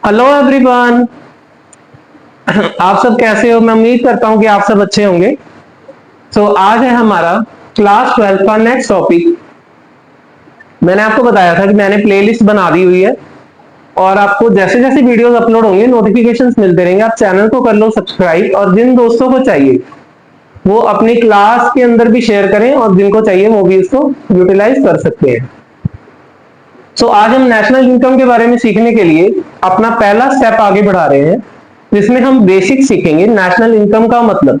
Hello everyone. आप सब कैसे हो? मैं उम्मीद करता हूं कि आप सब अच्छे होंगे। आज है हमारा क्लास 12 का नेक्स्ट टॉपिक। मैंने आपको बताया था कि मैंने प्लेलिस्ट बना दी हुई है और आपको जैसे जैसे वीडियोस अपलोड होंगे नोटिफिकेशंस मिलते रहेंगे। आप चैनल को कर लो सब्सक्राइब और जिन दोस्तों को चाहिए वो अपनी क्लास के अंदर भी शेयर करें और जिनको चाहिए वो भी इसको यूटिलाइज कर सकते हैं। आज हम नेशनल इनकम के बारे में सीखने के लिए अपना पहला स्टेप आगे बढ़ा रहे हैं, जिसमें हम बेसिक सीखेंगे। नेशनल इनकम का मतलब,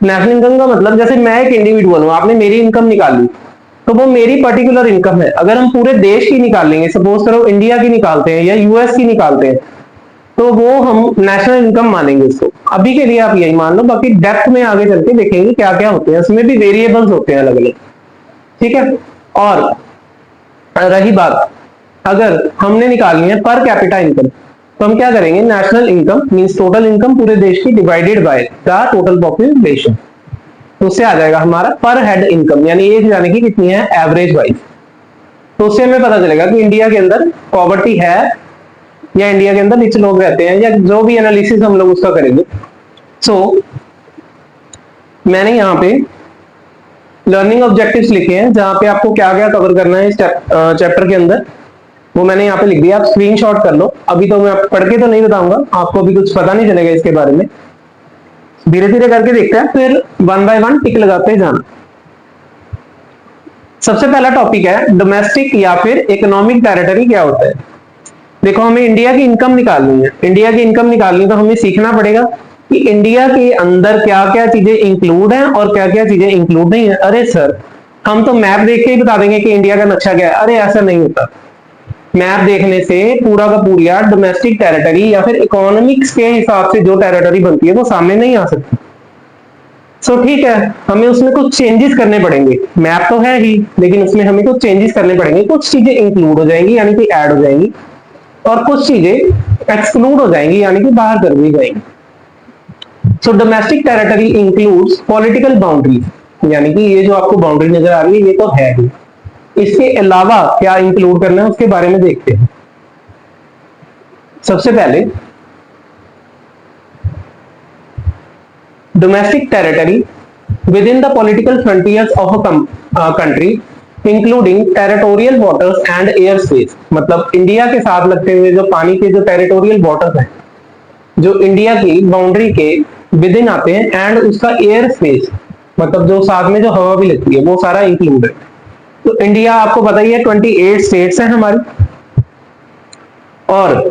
नेशनल इनकम का मतलब जैसे मैं एक इंडिविजुअल हूं, आपने मेरी इनकम निकाली तो वो मेरी पर्टिकुलर इनकम है। अगर हम पूरे देश की निकालेंगे, सपोज करो इंडिया की निकालते हैं या यूएस की निकालते हैं, तो वो हम नेशनल इनकम मानेंगे इसको। अभी के लिए आप यही मान लो, बाकी डेप्थ में आगे चल के देखेंगे क्या क्या होते हैं, उसमें भी वेरिएबल्स होते हैं अलग अलग। ठीक है। और रही बात, अगर हमने निकालनी है पर कैपिटा इनकम, तो हम क्या करेंगे? National income means total income पूरे देश की divided by the total population. तो उससे आ जाएगा हमारा पर हेड इनकम, यानी एक जाने की कितनी है एवरेज वाइज। तो उससे हमें पता चलेगा कि इंडिया के अंदर पॉवर्टी है या इंडिया के अंदर रिच लोग रहते हैं, या जो भी एनालिसिस हम लोग उसका करेंगे। मैंने यहाँ पे लर्निंग ऑब्जेक्टिव्स लिखे हैं जहां पे आपको क्या क्या कवर करना है इस चैप्टर के अंदर, वो मैंने यहाँ पे लिख दिया। आप स्क्रीनशॉट कर लो। अभी तो मैं पढ़ के तो नहीं बताऊंगा, आपको अभी कुछ पता नहीं चलेगा इसके बारे में, धीरे धीरे करके देखते हैं, फिर वन बाय वन टिक लगाते जाना। सबसे पहला टॉपिक है डोमेस्टिक या फिर इकोनॉमिक टेरिटरी क्या होता है। देखो, हमें इंडिया की इनकम निकालनी है। इंडिया की इनकम निकालनी है तो हमें सीखना पड़ेगा कि इंडिया के अंदर क्या क्या चीजें इंक्लूड हैं और क्या क्या चीजें इंक्लूड नहीं है। अरे सर, हम तो मैप देख के ही बता देंगे कि इंडिया का नक्शा क्या है। अरे ऐसा नहीं होता। मैप देखने से पूरा का पूरा डोमेस्टिक टेरिटरी या फिर इकोनॉमिक्स के हिसाब से जो टेरिटरी बनती है वो सामने नहीं आ सकती। ठीक है, हमें उसमें कुछ चेंजेस करने पड़ेंगे। मैप तो है ही, लेकिन उसमें हमें कुछ चेंजेस करने पड़ेंगे। कुछ चीजें इंक्लूड हो जाएंगी यानी कि ऐड हो जाएंगी, और कुछ चीजें एक्सक्लूड हो जाएंगी यानी कि बाहर कर दी जाएंगी। Domestic territory includes political boundaries, यानी कि ये जो आपको बाउंड्री नजर आ रही है ये तो है ही, इसके अलावा क्या इंक्लूड करना है उसके बारे में देखते हैं। सबसे पहले domestic territory with in the political frontiers of a country including territorial waters and air space. मतलब इंडिया के साथ लगते हुए जो पानी के जो टेरिटोरियल वाटर्स हैं, जो इंडिया की बाउंड्री के विद इन आते हैं, एंड उसका एयर स्पेस मतलब जो साथ में जो हवा भी लगती है वो सारा इंक्लूड है। तो इंडिया आपको पता ही है 28 स्टेट्स हैं हमारी। और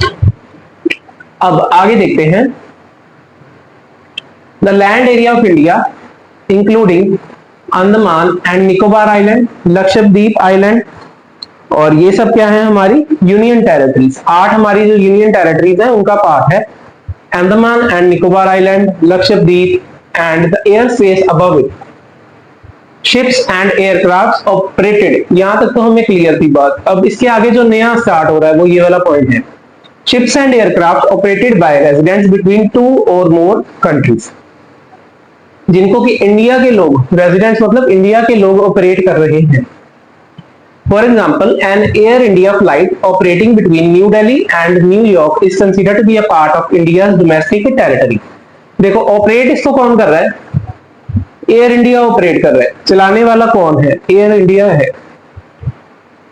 अब आगे देखते हैं, the land area of India including Andaman and Nicobar island, Lakshadweep island, और ये सब क्या है? हमारी यूनियन टेरिटरीज। 8 हमारी जो यूनियन टेरिटरीज हैं उनका पार्ट है Andaman and Nicobar island, Lakshadweep and the air space above it, ships and aircraft operated. यहां तक तो हमें क्लियर थी बात। अब इसके आगे जो नया स्टार्ट हो रहा है वो ये वाला पॉइंट है, ships and aircraft operated bye residents between 2 और मोर कंट्रीज, जिनको कि इंडिया के लोग, रेजिडेंट्स मतलब इंडिया के लोग ऑपरेट कर रहे हैं। For example, an Air India flight operating between New Delhi and New York is considered to be a part of India domestic territory. देखो, ऑपरेट इसको कौन कर रहा है? एयर इंडिया ऑपरेट कर रहा है। चलाने वाला कौन है? एयर इंडिया है।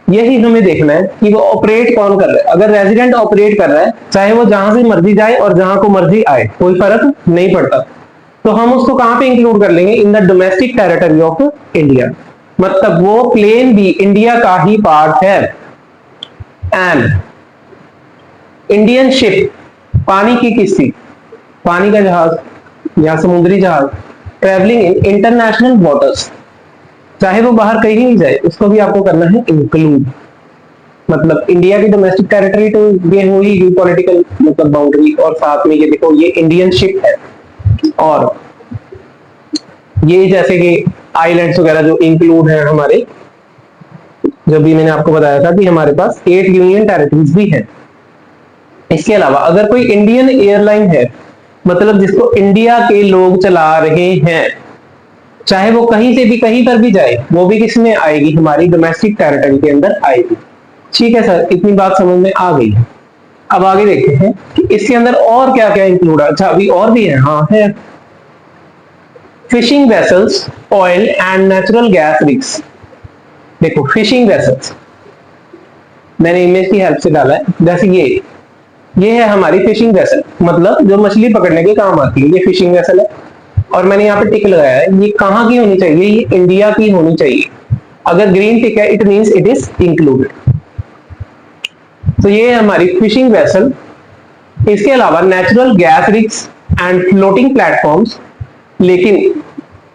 यही हमें देखना है कि वो ऑपरेट कौन कर रहा है। अगर रेजिडेंट ऑपरेट कर रहा है, चाहे वो जहां से मर्जी जाए और जहां को मर्जी आए, कोई फर्क नहीं पड़ता, तो हम उसको कहां पे इंक्लूड कर लेंगे? In the domestic territory of India. मतलब वो प्लेन भी इंडिया का ही पार्ट है। एंड इंडियन शिप, पानी की किस्ती, पानी का जहाज या समुद्री जहाज, ट्रेवलिंग इन इंटरनेशनल वाटर्स, चाहे वो बाहर कहीं भी जाए उसको भी आपको करना है इंक्लूड। मतलब इंडिया की डोमेस्टिक टेरिटरी तो ये हो ही पॉलिटिकल मतलब बाउंड्री, और साथ में ये देखो ये इंडियन शिप है, और ये जैसे कि आइलैंड्स वगैरह जो इंक्लूड है हमारे, जो भी मैंने आपको बताया था कि हमारे पास 8 यूनियन टेरिटरीज भी है। इसके अलावा अगर कोई इंडियन एयरलाइन है, मतलब जिसको इंडिया के लोग चला रहे हैं, चाहे वो कहीं से भी कहीं पर भी जाए, वो भी किसमें आएगी? हमारी डोमेस्टिक टेरिटरी के अंदर आएगी। ठीक है सर, इतनी बात समझ में आ गई। अब आगे देखते हैं कि इसके अंदर और क्या क्या इंक्लूड है। अच्छा अभी और भी है, हाँ है, fishing vessels, oil and natural gas rigs. देखो फिशिंग वेसल्स मैंने इमेज की हेल्प से डाला है, जैसे ये है हमारी फिशिंग वेसल, मतलब जो मछली पकड़ने के काम आती है, ये फिशिंग वेसल है। और मैंने यहाँ पे टिक लगाया है, ये कहाँ की होनी चाहिए, ये इंडिया की होनी चाहिए। अगर ग्रीन टिक है it means it is included. तो ये है हमारी फिशिंग वेसल। इसके अलावा natural gas rigs and floating platforms, लेकिन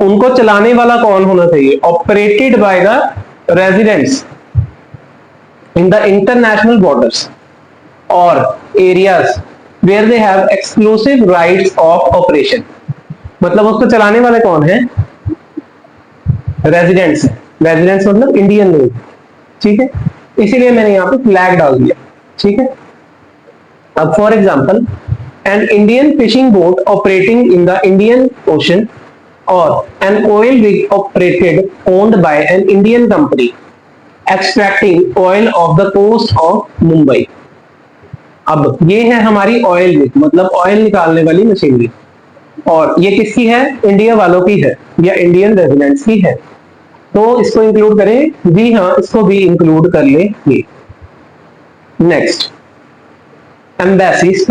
उनको चलाने वाला कौन होना चाहिए, operated by the residents in the international borders और areas where they have exclusive rights of operation. मतलब उसको चलाने वाले कौन है, रेजिडेंट्स। रेजिडेंट्स मतलब इंडियन लोग, ठीक है, इसीलिए मैंने यहाँ पे फ्लैग डाल दिया, ठीक है। अब for example an Indian fishing boat operating in the Indian ocean और an oil rig operated owned by an Indian company extracting oil off the coast of Mumbai. अब ये है हमारी ऑयल रिग, मतलब ऑयल निकालने वाली मशीनरी, और ये किसकी है, इंडिया वालों की है या इंडियन रेजिडेंट्स की है। तो इसको इंक्लूड करें, जी हाँ इसको भी इंक्लूड कर लेंगे। Next, embassies,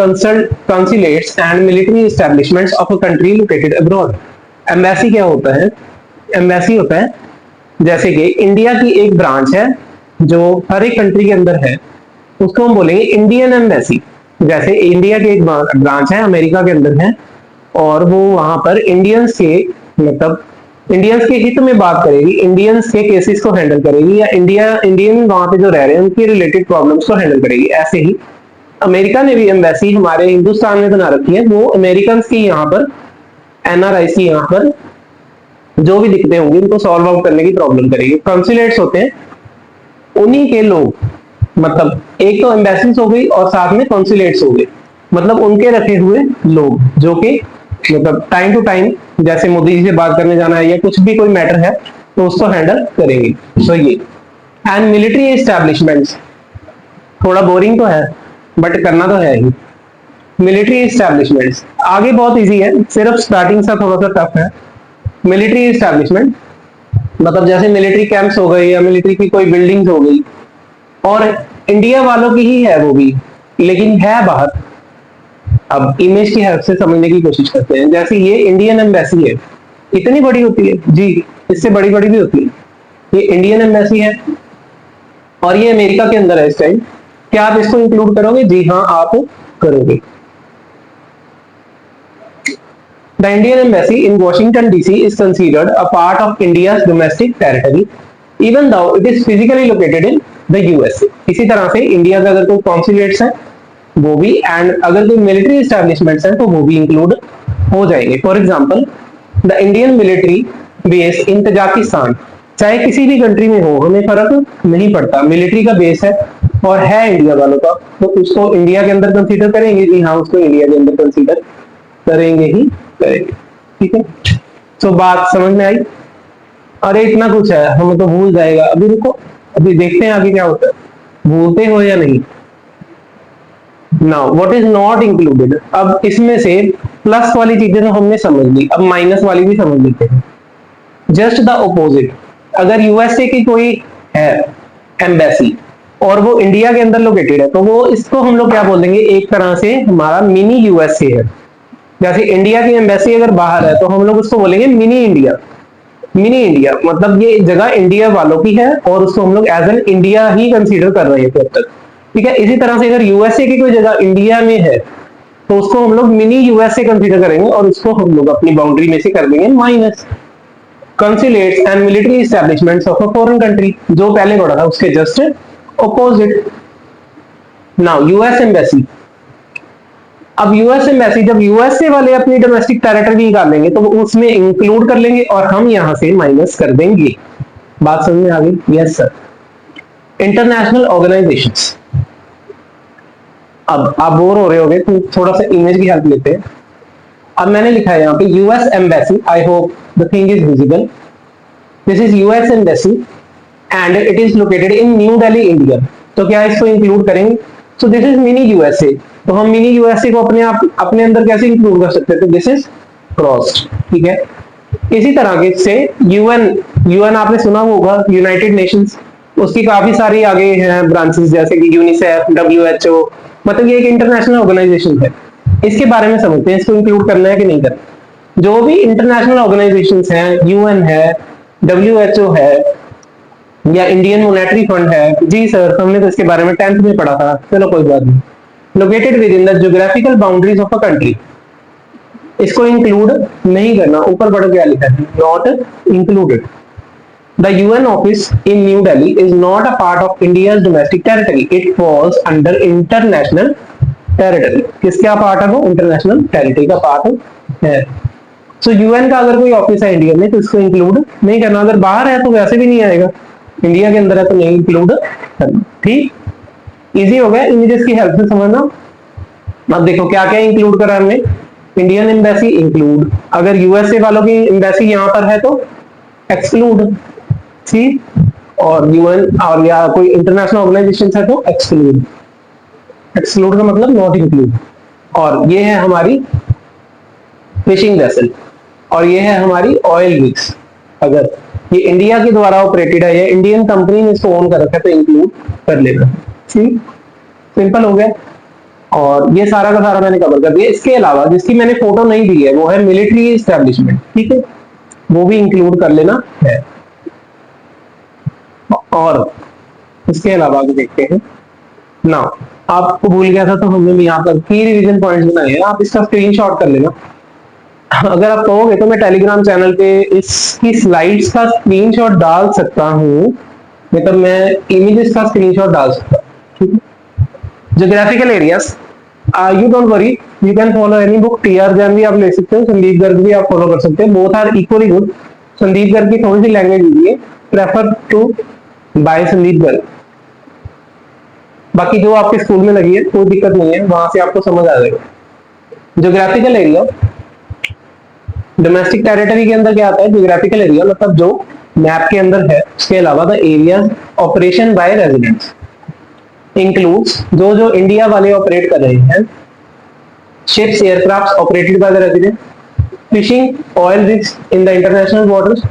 consulates and military establishments of a country located abroad। Embassy क्या होता है, एम्बेसी होता है जैसे कि इंडिया की एक ब्रांच है जो हर एक कंट्री के अंदर है, उसको हम बोलेंगे इंडियन एम्बेसी। जैसे इंडिया की एक ब्रांच है अमेरिका के अंदर है, और वो वहां पर इंडियंस के, मतलब इंडियंस के हित में बात करेगी, इंडियंस के केसेस को हैंडल करेगी, या इंडियन वहां पे जो रह रहे हैं उनकी रिलेटेड प्रॉब्लम्स को हैंडल करेगी। ऐसे ही अमेरिका ने भी एम्बेसी हमारे हिंदुस्तान में बना रखी है, वो अमेरिकन की यहाँ पर, एनआरआई की यहाँ पर जो भी दिक्कतें होंगी उनको सॉल्व आउट करने की प्रॉब्लम करेगी। कंसुलेट्स होते हैं उन्हीं के लोग, मतलब एक तो एम्बेसीज हो गई और साथ में कंसुलेट्स हो गए, मतलब उनके रखे हुए लोग जो कि मतलब टाइम टू टाइम जैसे मोदी जी से बात करने जाना है या कुछ भी कोई मैटर है तो उसको हैंडल करेंगे। तो ये एंड मिलिट्री एस्टैब्लिशमेंट्स, थोड़ा बोरिंग तो है बट करना तो है ही। मिलिट्री एस्टैब्लिशमेंट्स आगे बहुत इजी है, सिर्फ स्टार्टिंग सा थोड़ा सा टफ है। मिलिट्री एस्टैब्लिशमेंट मतलब जैसे मिलिट्री कैंप्स हो गए या मिलिट्री की कोई बिल्डिंग्स हो गई, और इंडिया वालों की ही है वो भी, लेकिन है बाहर। अब इमेज की हेल्प से समझने की कोशिश करते हैं। जैसे ये इंडियन एम्बेसी है, इतनी बड़ी होती है जी, इससे बड़ी बड़ी भी होती है। ये इंडियन एम्बेसी है और ये अमेरिका के अंदर है इस टाइम। क्या आप इसको इंक्लूड करोगे, जी हाँ आप करोगे। The Indian Embassy in Washington DC is considered a part of India's domestic territory, even though it is physically located in the USA। इसी तरह से इंडिया का अगर कोई कॉन्सुलेट्स है वो भी, एंड अगर कोई मिलिट्री एस्टैब्लिशमेंट्स हैं तो वो भी इंक्लूड हो जाएंगे। For example the Indian military base in Tajikistan, चाहे किसी भी कंट्री में हो हमें फर्क नहीं पड़ता, मिलिट्री का बेस है और है इंडिया वालों का, तो उसको इंडिया के अंदर कंसीडर करेंगे, जी हाँ उसको इंडिया के अंदर कंसीडर करेंगे ही करेंगे। ठीक है, तो बात समझ में आई। अरे इतना कुछ है हमें तो भूल जाएगा, अभी रुको, अभी देखते हैं आगे क्या होता है, भूलते हो या नहीं। Now what is not included, अब इसमें से प्लस वाली चीजें तो हमने समझ ली, अब माइनस वाली भी समझ लेते हैं। जस्ट द ऑपोजिट, अगर यूएसए की कोई है एम्बेसी और वो इंडिया के अंदर लोकेटेड है तो वो इसको हम लोग क्या बोलेंगे, एक तरह से हमारा मिनी यूएसए है। जैसे इंडिया की एम्बेसी अगर बाहर है तो हम लोग उसको बोलेंगे मिनी इंडिया। मिनी इंडिया मतलब ये जगह इंडिया वालों की है और उसको हम लोग एज एन इंडिया ही कंसीडर कर रहे थे अब तक। ठीक है, इसी तरह से अगर यूएसए की कोई जगह इंडिया में है तो उसको हम लोग मिनी यूएसए कंसीडर करेंगे और उसको हम लोग अपनी बाउंड्री में से कर देंगे minus. Consulates and military establishments of a foreign country, जो पहले पढ़ा था उसके just opposite. Now US embassy, अब यूएस एम्बेसी जब यूएसए वाले अपनी डोमेस्टिक टेरिटरी निकालेंगे तो वो उसमें इंक्लूड कर लेंगे और हम यहां से माइनस कर देंगे। बात समझ में आ गई? Yes sir. इंटरनेशनल ऑर्गेनाइजेशंस, अब आप बोर हो रहे होंगे तो थोड़ा सा इमेज की हेल्प लेते हैं। अब मैंने लिखा है यहाँ पे US embassy, I hope the thing is visible. This is US embassy and it is located in new Delhi India. तो क्या इसको इंक्लूड करेंगे? So this is mini USA. तो हम मिनी यूएसए को अपने अंदर कैसे इंक्लूड कर सकते हैं? तो दिस इज क्रॉस्ड, ठीक है। इसी तरह के से यूएन, यूएन आपने सुना होगा, यूनाइटेड नेशंस, उसकी काफी सारी आगे हैं ब्रांचेस, जैसे कि यूनिसेफ, डब्ल्यूएचओ, मतलब ये एक इंटरनेशनल ऑर्गेनाइजेशन है। इसके बारे में समझते हैं, इसको इंक्लूड करना है कि नहीं करना। जो भी इंटरनेशनल ऑर्गेनाइजेशंस हैं, यूएन है, डब्ल्यूएचओ है, या इंडियन मॉनेटरी फंड है, जी सर हमने तो इसके बारे में 10th में पढ़ा था, चलो कोई बात नहीं। Located with in the geographical boundaries of a country, इसको इंक्लूड नहीं करना। ऊपर बढ़ गया लिखा है not included. The UN office in New Delhi is not a part of India's domestic territory. It falls under international territory. किसका part है वो? इंटरनेशनल टेरिटरी का पार्ट है। सो यूएन का अगर कोई ऑफिस है इंडिया में तो इसको इंक्लूड नहीं करना। अगर बाहर है तो वैसे भी नहीं आएगा, इंडिया के अंदर है तो नहीं इंक्लूड करना। ठीक, इजी हो गया इमेजेस की हेल्प से समझना। अब देखो क्या क्या इंक्लूड करा हमने। इंडियन एम्बेसी इंक्लूड, अगर यूएसए वालों की एम्बेसी यहाँ पर है तो एक्सक्लूड, ठीक, और यूएन और या कोई इंटरनेशनल ऑर्गेनाइजेशन है तो एक्सक्लूड। एक्सक्लूड का मतलब नॉट इंक्लूड। और ये है हमारी फिशिंग वेसल, और ये है हमारी ऑयल रिग्स। अगर ये इंडिया के द्वारा ऑपरेटेड है या इंडियन कंपनी ने इसको ओन कर रखा है तो इंक्लूड कर लेगा। ठीक, सिंपल हो गया। और ये सारा का सारा मैंने कवर कर दिया। इसके अलावा जिसकी मैंने फोटो नहीं दी है वो है मिलिट्री एस्टेब्लिशमेंट, ठीक है, वो भी इंक्लूड कर लेना है। और इसके अलावा भी देखते हैं ना, आपको भूल गया था तो हमने भी यहाँ पर की रिवीजन पॉइंट्स बनाए हैं, आप इसका स्क्रीनशॉट कर लेना। अगर आप कहोगे तो मैं टेलीग्राम चैनल पे इसकी स्लाइड्स का स्क्रीनशॉट डाल सकता हूँ, मतलब मैं इमेजेस का स्क्रीनशॉट डाल सकता हूँ, ठीक है। Geographical areas, you don't worry, you can follow any book. TR Jain भी आप ले सकते हो, संदीप गर्ग भी आप फॉलो कर सकते हो, both are equally good. Sandeep Garg की थोड़ी सी लैंग्वेज लीजिए, prefer to buy Sandeep Garg. बाकी जो आपके स्कूल में लगी है कोई दिक्कत नहीं है, वहां से आपको समझ आ जाएगा। ज्योग्राफिकल एरिया, डोमेस्टिक टेरिटरी के अंदर क्या आता है? ज्योग्राफिकल एरिया मतलब जो मैप के अंदर है, उसके अलावा the area operation by residents includes जो जो इंडिया वाले ऑपरेट कर रहे हैं, ships aircraft operated by the resident, fishing oil rigs in the international waters,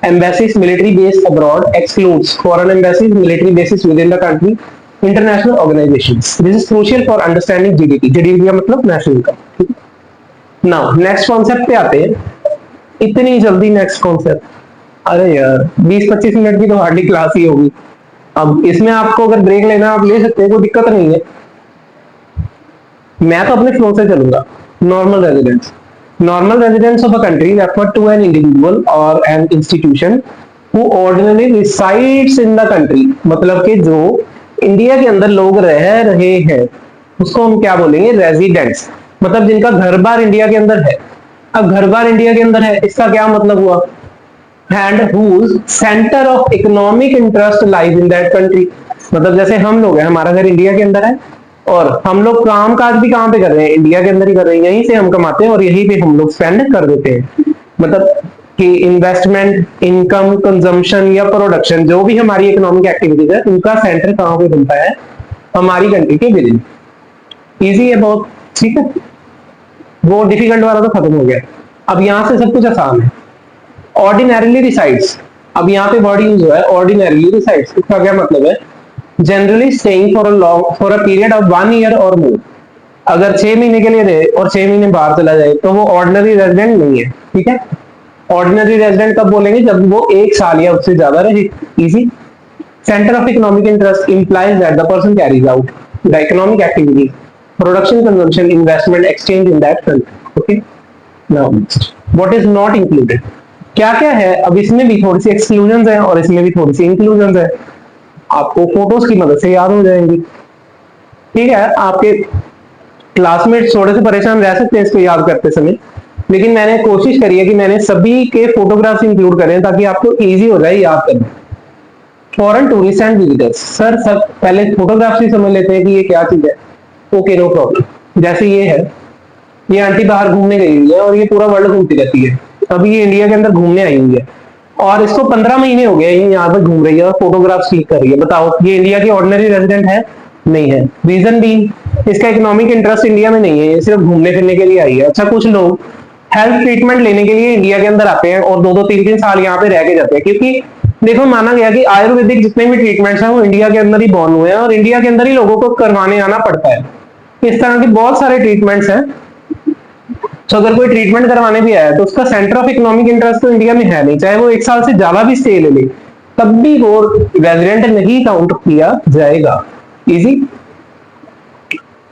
embassies military base abroad, excludes foreign embassies military bases within the country, international organizations. This is crucial for understanding GDP. GDP का मतलब national income. Now next concept पे आते हैं। इतनी जल्दी next concept? अरे यार 20-25 minute की तो हार्डली क्लास ही होगी। अब इसमें आपको अगर ब्रेक लेना आप ले सकते हैं, कोई दिक्कत नहीं है। मैं तो अपने फ्लो से चलूंगा। Normal residents, normal residents of a country refer to an individual or an institution who ordinarily resides in the country, मतलब कि जो इंडिया के अंदर लोग रह रहे हैं उसको हम क्या बोलेंगे? रेजिडेंट्स, मतलब जिनका घर बार इंडिया के अंदर है। अब घर बार इंडिया के अंदर है इसका क्या मतलब हुआ? and whose center of economic interest lies in that country, मतलब जैसे हम लोग हैं, हमारा घर इंडिया के अंदर है और हम लोग काम काज भी कहाँ पे कर रहे हैं? इंडिया के अंदर ही कर रहे हैं, यहीं से हम कमाते हैं और यहीं पे हम लोग स्पेंड कर देते हैं। मतलब कि इन्वेस्टमेंट, इनकम, कंजम्पशन या प्रोडक्शन, जो भी हमारी इकोनॉमिक एक्टिविटीज है उनका सेंटर कहाँ पे बनता है? हमारी कंट्री के विद इन। ईजी है बहुत, ठीक है। वो डिफिकल्ट वाला तो खत्म हो गया, अब यहाँ से सब कुछ आसान है। ऑर्डिनरीली रिसाइड्स, अब यहाँ पे वर्ड यूज हुआ है ऑर्डिनरीली रिसाइड्स, इसका क्या मतलब है? Generally staying for a period of 1 year और मोर। अगर 6 महीने के लिए रहे और 6 महीने बाहर चला जाए तो वो ऑर्डिनरी रेजिडेंट नहीं है, ठीक है। ऑर्डिनरी रेजिडेंट कब बोलेंगे? जब वो 1 साल या उससे ज्यादा रहे। Easy. Centre of economic interest implies that the person carries out the economic activity, production, consumption, investment, exchange in that country. Okay. Now next, what is not included? क्या क्या है? अब इसमें भी थोड़ी सी एक्सक्लूजन है और इसमें भी थोड़ी सी इंक्लूजन है, आपको फोटोज की मदद से याद हो जाएंगी, ठीक है। आपके क्लासमेट्स थोड़े से परेशान रह सकते हैं इसको याद करते समय, लेकिन मैंने कोशिश करी है कि मैंने सभी के फोटोग्राफ्स इंक्लूड करें ताकि आपको इजी हो जाए याद करना। Foreign tourist and visitors, sir सब पहले फोटोग्राफ्स ही समझ लेते हैं कि ये क्या चीज है। Okay, no problem. जैसे ये है, ये आंटी बाहर घूमने गई हुई है और ये पूरा वर्ल्ड घूमती रहती है, अभी ये इंडिया के अंदर घूमने आई हुई है और इसको 15 महीने हो गए ये यहाँ पर घूम रही है और फोटोग्राफ्स क्लिक कर रही है। बताओ ये इंडिया की ऑर्डिनरी रेजिडेंट है? नहीं है। रीजन भी, इसका इकोनॉमिक इंटरेस्ट इंडिया में नहीं है, ये सिर्फ घूमने फिरने के लिए आई है। अच्छा, कुछ लोग हेल्थ ट्रीटमेंट लेने के लिए इंडिया के अंदर आते हैं और 2-2 3-3 साल यहाँ पे रह के जाते हैं, क्योंकि देखो माना गया कि आयुर्वेदिक जितने भी ट्रीटमेंट्स हैं वो इंडिया के अंदर ही बॉर्न हुए हैं और इंडिया के अंदर ही लोगों को करवाने आना पड़ता है। इस तरह के बहुत सारे ट्रीटमेंट्स हैं। तो अगर कोई ट्रीटमेंट करवाने भी आया तो उसका सेंटर ऑफ इकोनॉमिक इंटरेस्ट तो इंडिया में है नहीं, चाहे वो 1 साल से ज्यादा भी स्टे ले ले तब भी वो रेजिडेंट नहीं काउंट किया जाएगा। इजी।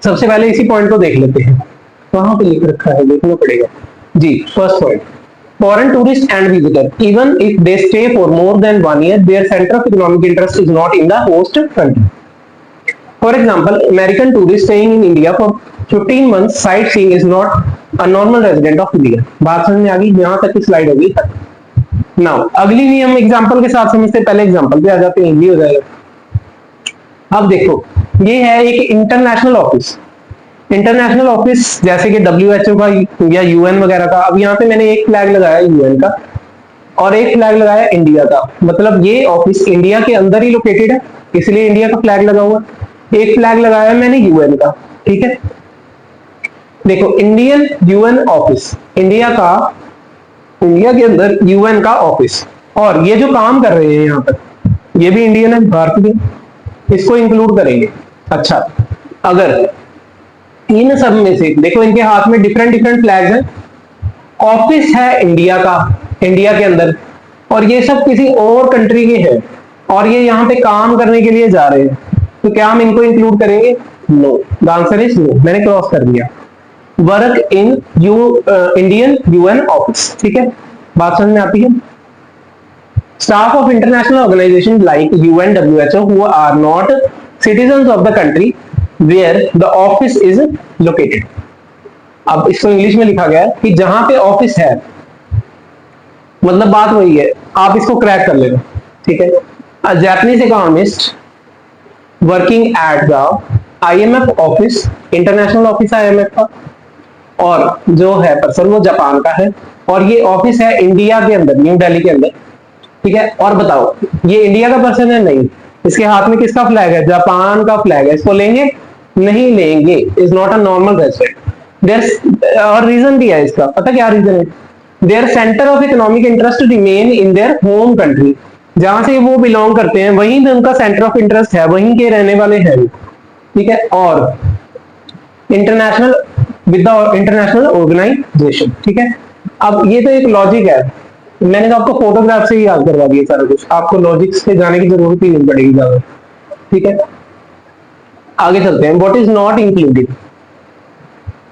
सबसे पहले इसी पॉइंट को देख लेते हैं, वहां पे लिख रखा है, देखना पड़ेगा जी। First point, foreign tourists and visitors even if they stay for more than 1 year their center of economic interest is not in the host country. For example, American tourists staying in India for 15 months sightseeing is not a normal resident of India. बात समझ में आ गई? यहाँ तक की slide होगी। Now अगली भी हम एग्जांपल के साथ समझते, पहले एग्जांपल पे आ जाते हैं, इजी हो जाएगा। अब देखो, ये है एक इंटरनेशनल ऑफिस। इंटरनेशनल ऑफिस जैसे कि WHO का या UN वगैरह का। अब यहाँ पे मैंने एक फ्लैग लगाया UN का और एक फ्लैग लगाया इंडिया का, मतलब ये ऑफिस इंडिया के अंदर ही लोकेटेड है, इसलिए इंडिया का फ्लैग लगा हुआ। एक फ्लैग लगाया मैंने UN का, ठीक है। देखो, इंडियन UN ऑफिस, इंडिया का, इंडिया के अंदर UN का ऑफिस, और ये जो काम कर रहे हैं यहाँ पर ये भी इंडियन है, भारतीय, इसको इंक्लूड करेंगे। अच्छा, अगर इन सब में से देखो इनके हाथ में डिफरेंट डिफरेंट फ्लैग्स हैं, ऑफिस है इंडिया का, इंडिया के अंदर, और ये सब किसी और कंट्री के हैं और ये यहाँ पे काम करने के लिए जा रहे हैं, तो क्या हम इनको इंक्लूड करेंगे? No, the answer is no. मैंने क्रॉस कर दिया। Work in Indian UN office, ठीक है, बात समझ में आती है। Staff of international organisation like UN, WHO who are not citizens of the country where the office is located। अब इसको इंग्लिश में लिखा गया है कि जहां पे ऑफिस है, मतलब बात वही है, आप इसको क्रैक कर लेना, ठीक है। A Japanese economist working at the IMF office, international office है IMF का, और जो है पर्सन वो जापान का है, और ये ऑफिस है इंडिया के अंदर, न्यू दिल्ली के अंदर, ठीक है। और बताओ, ये इंडिया का पर्सन है? नहीं। इसके हाथ में किसका फ्लैग है? जापान का फ्लैग है। इसको लेंगे? नहीं लेंगे। Is not a normal resident. और रीजन भी है इसका, पता क्या रीजन है? Their centre of economic interest remain in their home country, जहां से वो बिलोंग करते हैं वहीं पे उनका सेंटर ऑफ इंटरेस्ट है, वहीं के रहने वाले हैं, ठीक है। और international, with the international organisation, ठीक है। अब ये तो एक लॉजिक है, मैंने तो आपको फोटोग्राफ से ही याद करवा दिया सारा कुछ, आपको लॉजिक से जाने की जरूरत ही नहीं पड़ेगी ज्यादा, ठीक है। आगे चलते हैं, व्हाट इज नॉट इंक्लूडेड।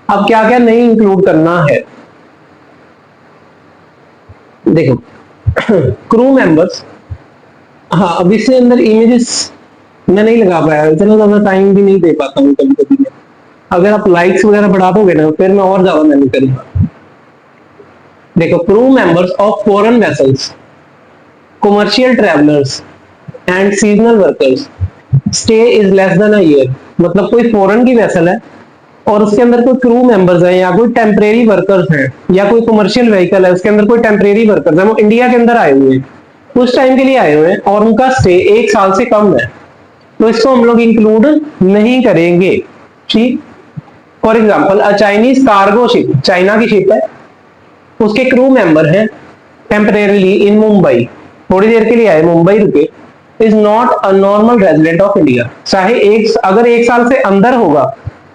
अब क्या क्या नहीं इंक्लूड करना है, देखो क्रू मेंबर्स, हाँ अब इसके अंदर इमेजेस मैं नहीं लगा पाया, इतना ज्यादा टाइम भी नहीं दे पाता हूँ कभी कभी। अगर आप लाइक्स वगैरह बढ़ा दोगे ना फिर मैं और ज्यादा मेहनत करूंगा। देखो, crew members of foreign vessels, commercial travellers and seasonal workers stay is less than a year. मतलब कोई फॉरेन की वेसल है और उसके अंदर कोई क्रू मेंबर्स हैं या कोई टेम्परेरी वर्कर्स हैं या कोई कमर्शियल व्हीकल है उसके अंदर कोई टेम्परेरी वर्कर्स हैं, वो इंडिया के अंदर आए हुए हैं, उस टाइम के लिए आए हुए हैं और उनका स्टे 1 साल से कम है, तो इसको हम लोग इंक्लूड नहीं करेंगे, ठीक। For example, a Chinese cargo ship, China की शिप है, उसके क्रू मेंबर हैं टेम्परेरीली इन मुंबई, थोड़ी देर के लिए आए, मुंबई रुके, is not a normal resident of India. चाहे अगर 1 साल से अंदर होगा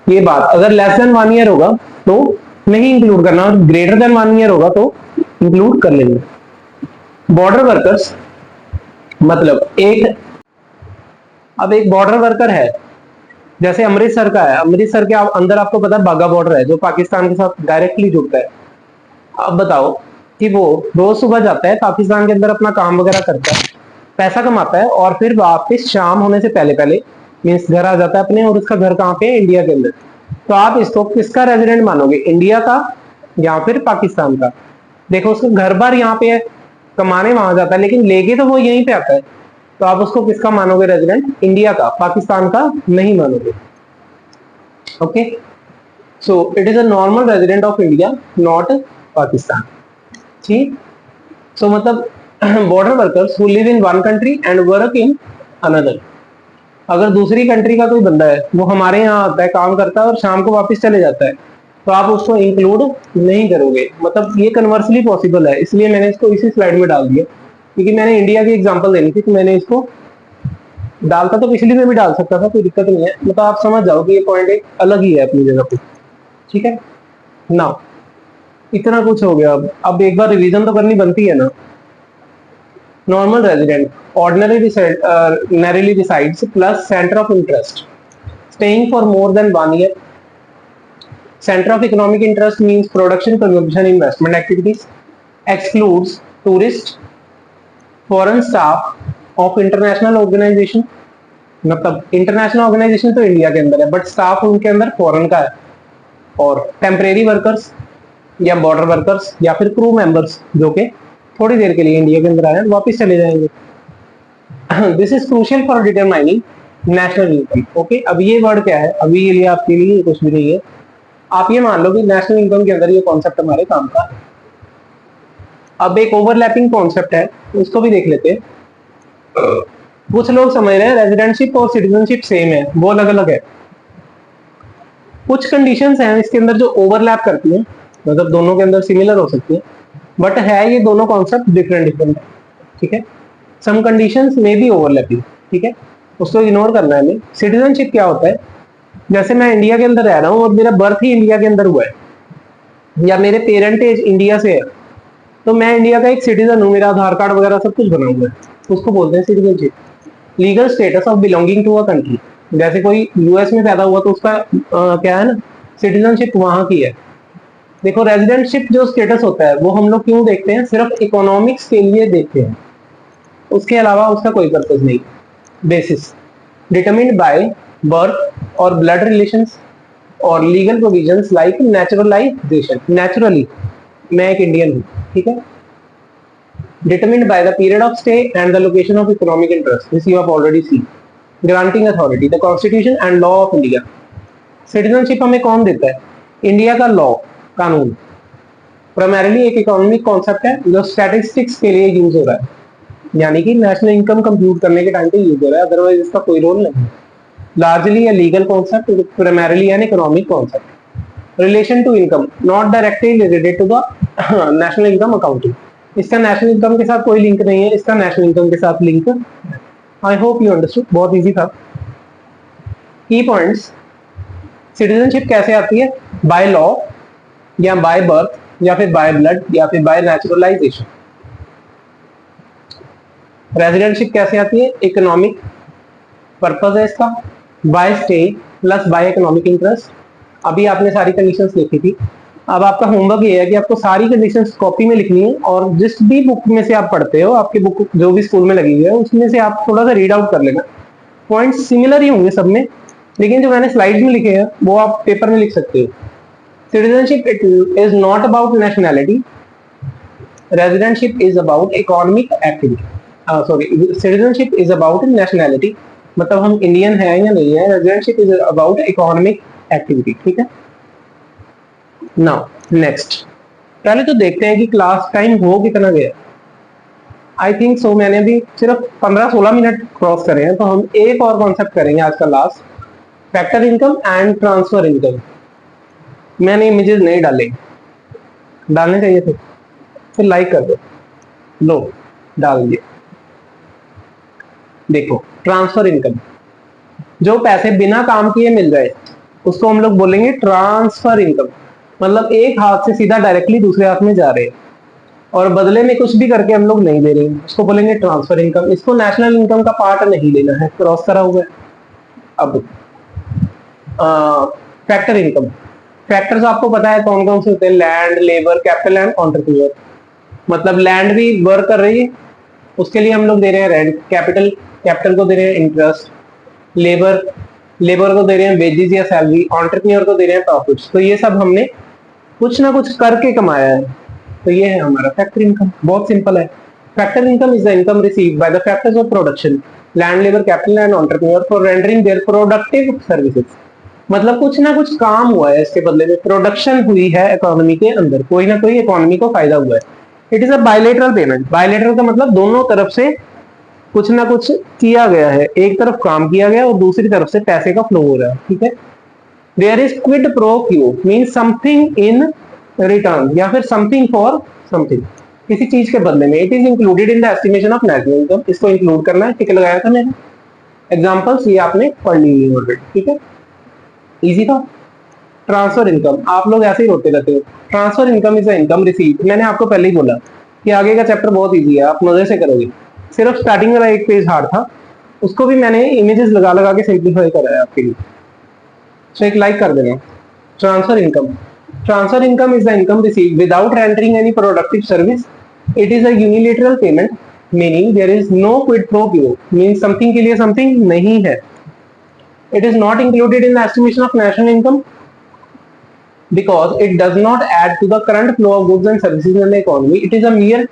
ये बात, अगर लेस देन 1 ईयर होगा तो नहीं इंक्लूड करना, और ग्रेटर देन 1 ईयर होगा तो इंक्लूड कर लेंगे। बॉर्डर वर्कर्स, मतलब अब एक बॉर्डर वर्कर है, जैसे अमृतसर का है, अमृतसर के अंदर आपको पता है बाघा बॉर्डर है जो पाकिस्तान के साथ डायरेक्टली जुड़ता है। अब बताओ कि वो रोज सुबह जाता है पाकिस्तान के अंदर, अपना काम वगैरह करता है, पैसा कमाता है और फिर वापस शाम होने से पहले पहले मीन्स घर आ जाता है अपने, और उसका घर कहाँ पे है? इंडिया के अंदर। तो आप इसको किसका रेजिडेंट मानोगे, इंडिया का या फिर पाकिस्तान का? देखो उसका घर बार यहाँ पे है, कमाने वहां जाता है, लेकिन लेके तो वो यहीं पे आता है, तो आप उसको किसका मानोगे रेजिडेंट? इंडिया का, पाकिस्तान का नहीं मानोगे। Okay, so it is a normal resident of India, not Pakistan, ठीक। सो मतलब border workers who live in one country and work in another, अगर दूसरी कंट्री का कोई बंदा है, वो हमारे यहाँ आता है, काम करता है और शाम को वापस चले जाता है, तो आप उसको इंक्लूड नहीं करोगे। मतलब ये कन्वर्सली पॉसिबल है, इसलिए मैंने इसको इसी स्लाइड में डाल दिया, क्योंकि मैंने इंडिया की एग्जांपल देनी थी, तो मैंने इसको डालता तो पिछली में भी डाल सकता था, कोई दिक्कत नहीं है। मतलब आप समझ जाओ कि ये पॉइंट एक अलग ही है अपनी जगह पे। ठीक है ना, इतना कुछ हो गया। अब एक बार रिवीजन तो करनी बनती है ना। Normal resident ordinarily resides plus center of interest staying for more than 1 year. Center of economic interest means production, consumption, investment activities. Excludes tourist, foreign staff of international organization. मतलब इंटरनेशनल ऑर्गेनाइजेशन तो India के अंदर है, but staff उनके अंदर foreign का है। और टेम्परेरी वर्कर्स या बॉर्डर वर्कर्स या फिर क्रू मेंबर्स जो कि थोड़ी देर के लिए इंडिया के अंदर आए वापस चले जाएंगे। This is crucial for determining national income. Okay, अब ये वर्ड क्या है, अभी ये लिए आपके लिए कुछ भी नहीं है। आप ये मान लो कि नेशनल इनकम के अंदर ये कॉन्सेप्ट हमारे काम का है। अब एक ओवरलैपिंग कॉन्सेप्ट है, उसको भी देख लेते हैं। कुछ लोग समझ रहे हैं रेजिडेंटशिप और सिटीजनशिप सेम है, वो अलग अलग है। कुछ कंडीशंस हैं इसके अंदर जो ओवरलैप करती हैं, मतलब दोनों के अंदर सिमिलर हो सकती है, बट है ये दोनों कॉन्सेप्ट डिफरेंट है। ठीक है, सम कंडीशंस में भी ओवरलैपिंग। ठीक है, उसको इग्नोर करना है हमें। सिटीजनशिप क्या होता है, जैसे मैं इंडिया के अंदर रह रहा हूँ और मेरा बर्थ ही इंडिया के अंदर हुआ है, या मेरे पेरेंटेज इंडिया से है, तो मैं इंडिया का एक सिटीजन हूँ, मेरा आधार कार्ड वगैरह सब कुछ बना हुआ है, उसको बोलते हैं citizenship. Legal status of belonging to a country, जैसे कोई यूएस में पैदा हुआ तो उसका क्या है ना, सिटीजनशिप वहां की है। देखो रेजिडेंटशिप जो स्टेटस होता है वो हम लोग क्यों देखते हैं, सिर्फ इकोनॉमिक्स के लिए देखते हैं, उसके अलावा उसका कोई पर्पज नहीं। बेसिस डिटरमिन्ड बाय बर्थ और ब्लड रिलेशंस और legal provisions like naturalisation. Naturally मैं एक इंडियन हूँ, ठीक है। Determined by the period of stay and the location of economic interest, this you have already seen. Granting authority the constitution and law of India. Citizenship हमें कौन देता है, India का लॉ, कानून। प्राइमरीली एक इकोनॉमिक कॉन्सेप्ट है जो statistics के लिए यूज हो रहा है, यानी कि नेशनल इनकम कंप्यूट करने के टाइम पे यूज हो रहा है, अदरवाइज इसका कोई रोल नहीं। Largely a legal concept, primarily an economic concept. Relation to income, not directly related to the national income accounting. इसका नेशनल इनकम के साथ कोई लिंक नहीं है, इसका नेशनल इनकम के साथ link. I hope you understood, बहुत इजी था। की पॉइंट्स, सिटीजनशिप कैसे आती है, बाय लॉ या बाय बर्थ या फिर बाय ब्लड या फिर बाय नेचुरलाइजेशन। रेजिडेंटशिप कैसे आती है, इकोनॉमिक पर्पज है इसका, by stay plus by economic interest. अभी आपने सारी कंडीशंस लिखी थी, अब आपका होमवर्क ये है कि आपको सारी कंडीशंस कॉपी में लिखनी है, और जिस भी बुक में से आप पढ़ते हो, आपकी बुक जो भी स्कूल में लगी हुई है उसमें से आप थोड़ा सा रीड आउट कर लेना। पॉइंट्स सिमिलर ही होंगे सब में, लेकिन जो मैंने स्लाइड में लिखे हैं वो आप पेपर में लिख सकते हो। Citizenship is not about nationality, residentship is about economic activity. Sorry, citizenship is about nationality, मतलब हम इंडियन है या नहीं है। Residentship is about economic activity, ठीक है। नाउ नेक्स्ट, पहले तो देखते हैं कि क्लास टाइम हो कितना गया। आई थिंक सो मैंने अभी सिर्फ 15-16 मिनट क्रॉस करे हैं, तो हम एक और कॉन्सेप्ट करेंगे आज का last, factor income and transfer income. मैंने इमेजेस नहीं डाले, डालने चाहिए थे, फिर लाइक कर दो, लो डाल दिए। देखो ट्रांसफर इनकम, जो पैसे बिना काम किए मिल जाए उसको हम लोग बोलेंगे ट्रांसफर इनकम। मतलब एक हाथ से सीधा डायरेक्टली दूसरे हाथ में जा रहे हैं और बदले में कुछ भी करके हम लोग नहीं दे रहे हैं, उसको बोलेंगे ट्रांसफर इनकम। इसको नेशनल इनकम का पार्ट नहीं लेना है, क्रॉस करा हुआ है। अब फैक्टर इनकम, फैक्टर्स आपको पता है कौन कौन से होते हैं, land, labour, capital and entrepreneur. मतलब लैंड भी वर्क कर रही है, उसके लिए हम लोग दे रहे हैं रेंट, कैपिटल, कैपिटल को दे रहे हैं इंटरेस्ट, लेबर, लेबर को दे रहे हैं वेजेस या सैलरी, एंटरप्रेन्योर को दे रहे हैं प्रॉफिट्स। तो ये सब हमने कुछ ना कुछ करके कमाया है, तो ये है हमारा फैक्टर इनकम। बहुत सिंपल है। Factor income is the income received by the factors of production, land, labour, capital and entrepreneur for rendering their productive services. मतलब कुछ ना कुछ काम हुआ है इसके बदले में, प्रोडक्शन हुई है इकोनॉमी के अंदर, कोई ना कोई इकोनॉमी को फायदा हुआ है। It is a bilateral payment. Bilateral का मतलब दोनों तरफ से कुछ ना कुछ किया गया है, एक तरफ काम किया गया और दूसरी तरफ से पैसे का फ्लो हो रहा है, ठीक है। There is quid pro quo means something in return या फिर समथिंग फॉर समथिंग, किसी चीज के बदले में। It is included in the estimation of national income, इसको इंक्लूड करना है, टिक लगाया था मैंने। एग्जांपल्स ये आपने पढ़ ली है ऑलरेडी, ठीक है, इजी था। ट्रांसफर इनकम, आप लोग ऐसे ही रोते रहते हो। Transfer income is income receive, मैंने आपको पहले ही बोला कि आगे का चैप्टर बहुत इजी है, आप मजे से करोगे। सिर्फ स्टार्टिंग वाला एक पेज हार्ड था, उसको भी मैंने इमेजेस लगा लगा के सिंप्लीफाई करा है आपके लिए, तो एक लाइक कर देना। Transfer income, transfer income is the income receive without rendering any productive service. It is a unilateral payment meaning there is no quid pro quo, means something के लिए समथिंग नहीं है। It is not included in the estimation of national income because it does not add to the current flow of goods and services in the economy. It is a mere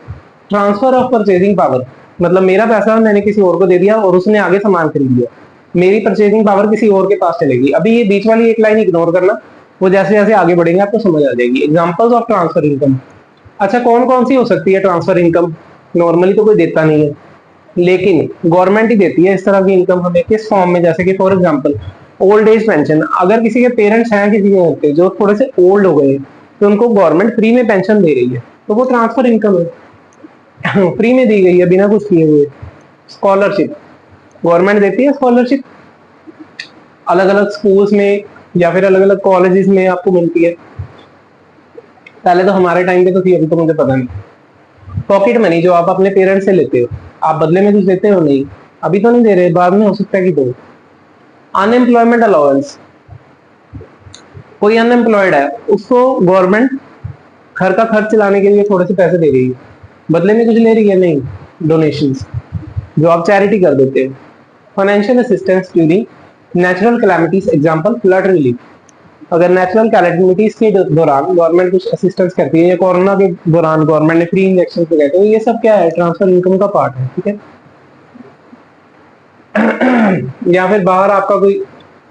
transfer of purchasing power, मतलब मेरा पैसा मैंने किसी और को दे दिया और उसने आगे सामान खरीद लिया, मेरी परचेजिंग पावर किसी और के पास चलेगी। अभी ये बीच वाली एक लाइन इग्नोर करना, वो जैसे जैसे आगे बढ़ेंगे आपको समझ आ जाएगी। एग्जांपल्स ऑफ ट्रांसफर इनकम, अच्छा कौन कौन सी हो सकती है ट्रांसफर इनकम? नॉर्मली तो कोई देता नहीं है, लेकिन गवर्नमेंट ही देती है इस तरह की इनकम हमें। किस फॉर्म में? जैसे कि for example old age pension, अगर किसी के पेरेंट्स हैं किसी के घर पे जो थोड़े से ओल्ड हो गए तो उनको गवर्नमेंट फ्री में पेंशन दे रही है, तो वो ट्रांसफर इनकम है, फ्री में दी गई है बिना कुछ किए हुए। स्कॉलरशिप, गवर्नमेंट देती है स्कॉलरशिप, अलग अलग स्कूल्स में या फिर अलग अलग कॉलेजेस में आपको मिलती है। पहले तो हमारे टाइम पे तो थी, अभी तो मुझे पता नहीं। पॉकेट मनी जो आप अपने पेरेंट्स से लेते हो, आप बदले में कुछ देते हो? नहीं, अभी तो नहीं दे रहे, बाद में हो सकता है कि दो। अनएम्प्लॉयमेंट अलाउंस, कोई अनएम्प्लॉयड है उसको गवर्नमेंट घर का खर्च चलाने के लिए थोड़े से पैसे दे रही है, बदले में कुछ ले रही है? नहीं, डोनेशंस जो आप चैरिटी कर देते हो। Financial assistance during natural calamities, example flood relief, अगर नेचुरल कैलामिटीज के दौरान गवर्नमेंट कुछ असिस्टेंस करती है, या कोरोना के दौरान गवर्नमेंट ने फ्री इंजेक्शन लगाए, तो ये सब क्या है? ट्रांसफर इनकम का पार्ट है, ठीक है। या फिर बाहर आपका कोई,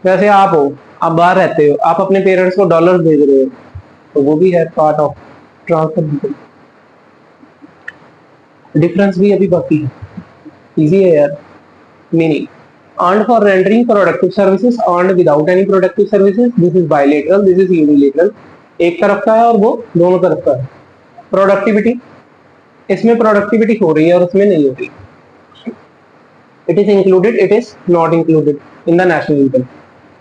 वैसे आप हो, आप बाहर रहते हो, आप अपने पेरेंट्स को डॉलर भेज रहे हो, तो वो भी है part of transfer income. Difference भी अभी बाकी है, इजी है यार। Meaning earned for rendering productive services, earned without any productive services, this is bilateral, this is unilateral, एक तरफ का है और वो दोनों तरफ का है। प्रोडक्टिविटी, इसमें प्रोडक्टिविटी हो रही है और उसमें नहीं हो रही। It is included, it is not included in the national income.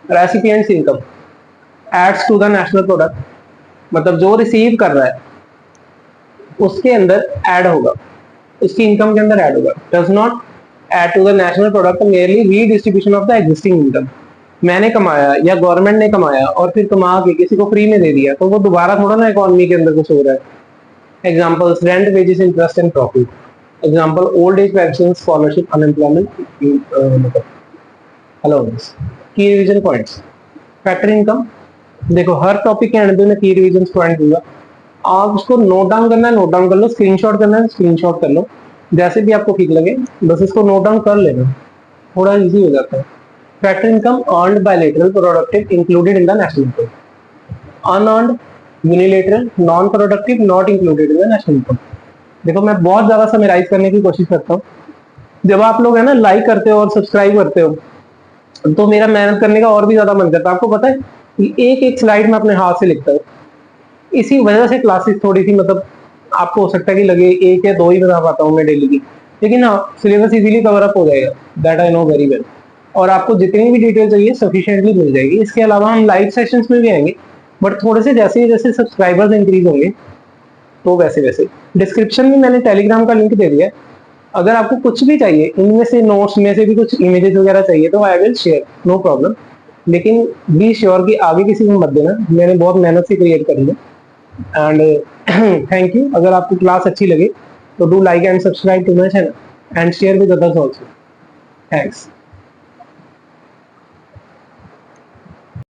Recipient's income adds to the national product, मतलब जो रिसीव कर रहा है उसके अंदर ऐड होगा, उसकी इनकम के अंदर ऐड होगा। Does not add to the national product, merely redistribution of the existing income। मैंने कमाया या गवर्नमेंट ने कमाया और फिर कमा के किसी को फ्री में दे दिया, तो वो दोबारा थोड़ा ना इकोनॉमी के अंदर कुछ हो रहा है। Examples rent, wages, interest and profit. Example old age pension, scholarship, unemployment allowance. की रिवीजन पॉइंट्स, फैक्टर इनकम, देखो हर टॉपिक के एंड में मैं की रिवीजन पॉइंट दूंगा, आप उसको नोट डाउन करना है, नोट डाउन कर लो, स्क्रीनशॉट करना है, स्क्रीनशॉट कर लो, जैसे भी आपको ठीक लगे, बस इसको नोट डाउन कर लेना, थोड़ा इजी हो जाता है। Factor income earned bilateral, productive, included in the national income. Unearned, unilateral, non productive, not included in the national income. देखो मैं बहुत ज्यादा समराइज करने की कोशिश करता हूँ, जब आप लोग है ना लाइक करते हो और सब्सक्राइब करते हो तो मेरा मेहनत करने का और भी ज्यादा मन करता है। आपको पता है कि एक एक स्लाइड में अपने हाथ से लिखता हूँ, इसी वजह से क्लासेस थोड़ी सी मतलब आपको हो सकता है कि लगे एक या दो ही बना पाता हूँ मैं डेली की, लेकिन हाँ सिलेबस इजीली कवर अप हो जाएगा, that I know very well. और आपको जितनी भी डिटेल चाहिए सफिशिएंटली मिल जाएगी। इसके अलावा हम लाइव सेशंस में भी आएंगे, बट थोड़े से जैसे जैसे सब्सक्राइबर्स इंक्रीज होंगे तो वैसे वैसे। डिस्क्रिप्शन में मैंने टेलीग्राम का लिंक दे दिया है, अगर आपको कुछ भी चाहिए इनमें से नोट्स में से भी कुछ इमेजेस वगैरह चाहिए तो I will share, no problem. लेकिन बी श्योर कि आगे किसी को मत देना, मैंने बहुत मेहनत से क्रिएट करी है। And thank you. अगर आपको क्लास अच्छी लगे तो do like and subscribe to my channel and share with others also. Thanks.